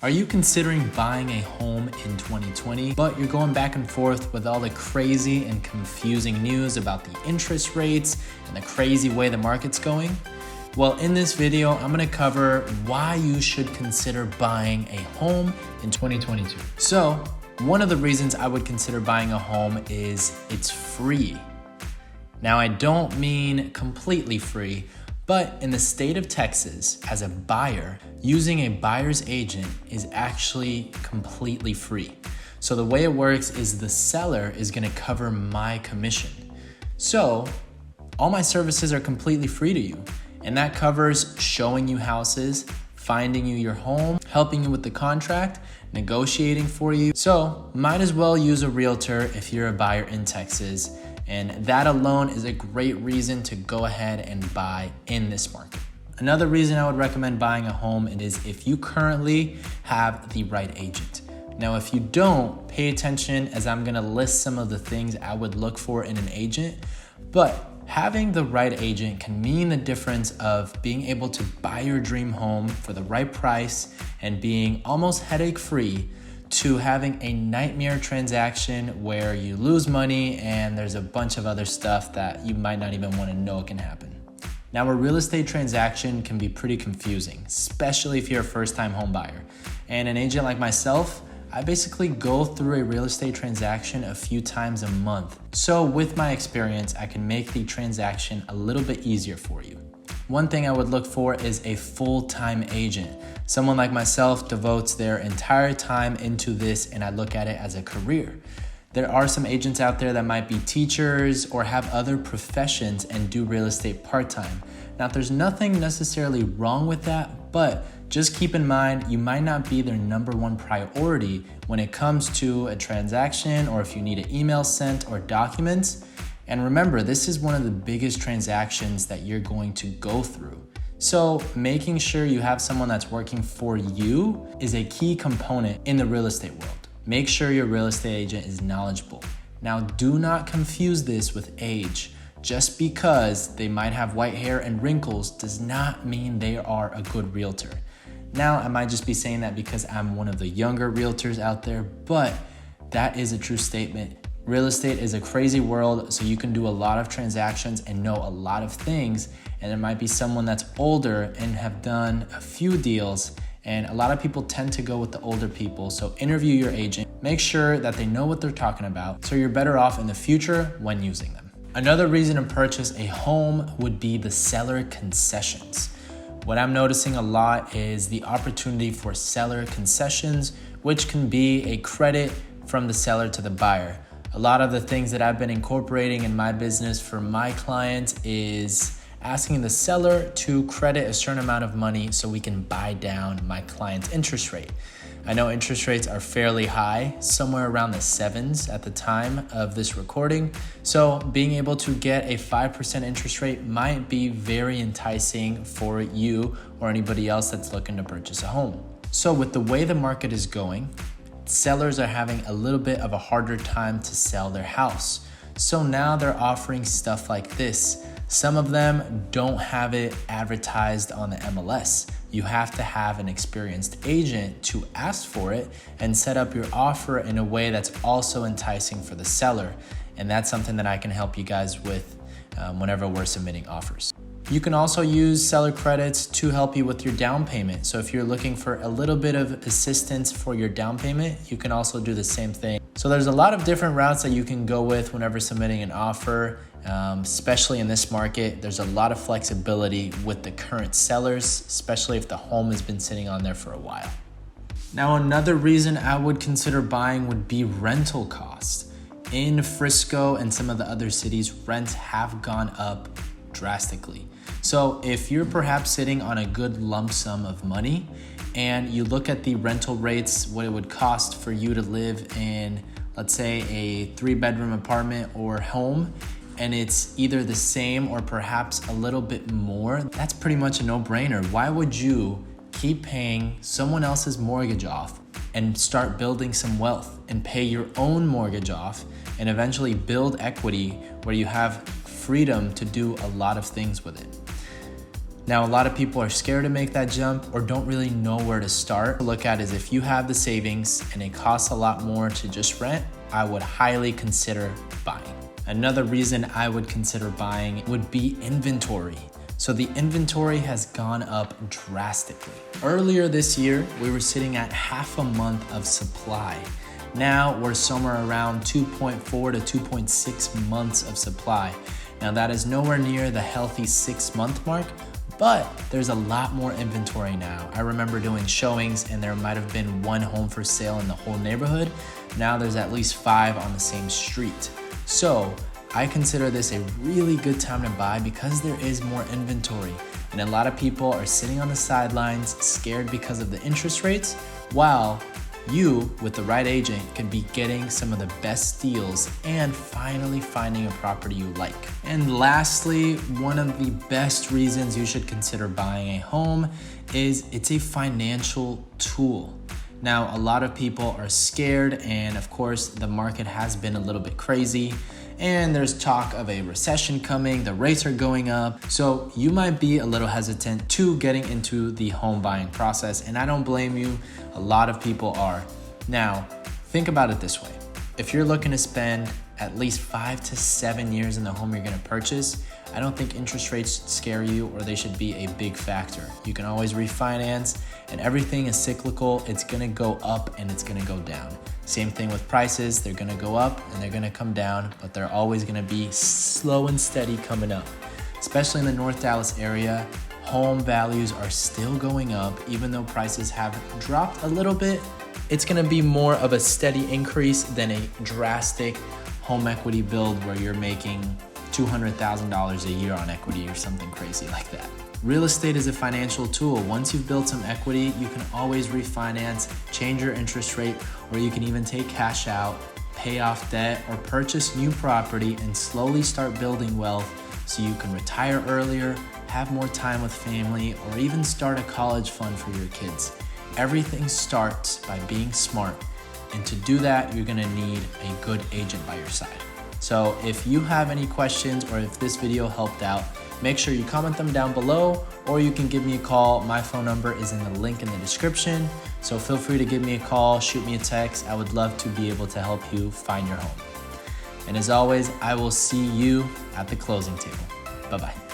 Are you considering buying a home in 2020, but you're going back and forth with all the crazy and confusing news about the interest rates and the crazy way the market's going? Well, in this video, I'm gonna cover why you should consider buying a home in 2022. So, one of the reasons I would consider buying a home is it's free. Now, I don't mean completely free, but in the state of Texas, as a buyer, using a buyer's agent is actually completely free. So the way it works is the seller is gonna cover my commission. So all my services are completely free to you. And that covers showing you houses, finding you your home, helping you with the contract, negotiating for you. So might as well use a realtor if you're a buyer in Texas. And that alone is a great reason to go ahead and buy in this market. Another reason I would recommend buying a home is if you currently have the right agent. Now, if you don't, pay attention as I'm gonna list some of the things I would look for in an agent. But having the right agent can mean the difference of being able to buy your dream home for the right price and being almost headache-free to having a nightmare transaction where you lose money and there's a bunch of other stuff that you might not even want to know can happen. Now, a real estate transaction can be pretty confusing, especially if you're a first-time home buyer. And an agent like myself, I basically go through a real estate transaction a few times a month. So with my experience, I can make the transaction a little bit easier for you. One thing I would look for is a full-time agent. Someone like myself devotes their entire time into this, and I look at it as a career. There are some agents out there that might be teachers or have other professions and do real estate part-time. Now, there's nothing necessarily wrong with that, but just keep in mind, you might not be their number one priority when it comes to a transaction or if you need an email sent or documents. And remember, this is one of the biggest transactions that you're going to go through. So making sure you have someone that's working for you is a key component in the real estate world. Make sure your real estate agent is knowledgeable. Now, do not confuse this with age. Just because they might have white hair and wrinkles does not mean they are a good realtor. Now, I might just be saying that because I'm one of the younger realtors out there, but that is a true statement. Real estate is a crazy world, so you can do a lot of transactions and know a lot of things, and there might be someone that's older and have done a few deals, and a lot of people tend to go with the older people. So interview your agent, make sure that they know what they're talking about, so you're better off in the future when using them. Another reason to purchase a home would be the seller concessions. What I'm noticing a lot is the opportunity for seller concessions, which can be a credit from the seller to the buyer. A lot of the things that I've been incorporating in my business for my clients is asking the seller to credit a certain amount of money so we can buy down my client's interest rate. I know interest rates are fairly high, somewhere around the 7s at the time of this recording. So being able to get a 5% interest rate might be very enticing for you or anybody else that's looking to purchase a home. So with the way the market is going, sellers are having a little bit of a harder time to sell their house. So now they're offering stuff like this. Some of them don't have it advertised on the MLS. You have to have an experienced agent to ask for it and set up your offer in a way that's also enticing for the seller. And that's something that I can help you guys with whenever we're submitting offers. You can also use seller credits to help you with your down payment. So if you're looking for a little bit of assistance for your down payment, you can also do the same thing. So there's a lot of different routes that you can go with whenever submitting an offer, especially in this market. There's a lot of flexibility with the current sellers, especially if the home has been sitting on there for a while. Now, another reason I would consider buying would be rental costs. In Frisco and some of the other cities, rents have gone up drastically. So if you're perhaps sitting on a good lump sum of money and you look at the rental rates, what it would cost for you to live in, let's say, a 3-bedroom apartment or home, and it's either the same or perhaps a little bit more, that's pretty much a no-brainer. Why would you keep paying someone else's mortgage off and start building some wealth and pay your own mortgage off and eventually build equity where you have freedom to do a lot of things with it? Now, a lot of people are scared to make that jump or don't really know where to start. To look at is if you have the savings and it costs a lot more to just rent, I would highly consider buying. Another reason I would consider buying would be inventory. So the inventory has gone up drastically. Earlier this year, we were sitting at half a month of supply. Now we're somewhere around 2.4 to 2.6 months of supply. Now that is nowhere near the healthy 6-month mark, but there's a lot more inventory now. I remember doing showings and there might have been 1 home for sale in the whole neighborhood. Now there's at least 5 on the same street. So I consider this a really good time to buy because there is more inventory. And a lot of people are sitting on the sidelines scared because of the interest rates, while you, with the right agent, can be getting some of the best deals and finally finding a property you like. And lastly, one of the best reasons you should consider buying a home is it's a financial tool. Now, a lot of people are scared, and of course, the market has been a little bit crazy, and there's talk of a recession coming, the rates are going up, so you might be a little hesitant to getting into the home buying process, and I don't blame you. A lot of people are. Now, think about it this way. If you're looking to spend at least 5 to 7 years in the home you're gonna purchase, I don't think interest rates scare you or they should be a big factor. You can always refinance, and everything is cyclical. It's gonna go up and it's gonna go down. Same thing with prices. They're gonna go up and they're gonna come down, but they're always gonna be slow and steady coming up. Especially in the North Dallas area, home values are still going up. Even though prices have dropped a little bit, it's gonna be more of a steady increase than a drastic home equity build where you're making $200,000 a year on equity or something crazy like that. Real estate is a financial tool. Once you've built some equity, you can always refinance, change your interest rate, or you can even take cash out, pay off debt, or purchase new property and slowly start building wealth so you can retire earlier, have more time with family, or even start a college fund for your kids. Everything starts by being smart, and to do that, you're gonna need a good agent by your side. So if you have any questions or if this video helped out, make sure you comment them down below, or you can give me a call. My phone number is in the link in the description. So feel free to give me a call, shoot me a text. I would love to be able to help you find your home. And as always, I will see you at the closing table. Bye-bye.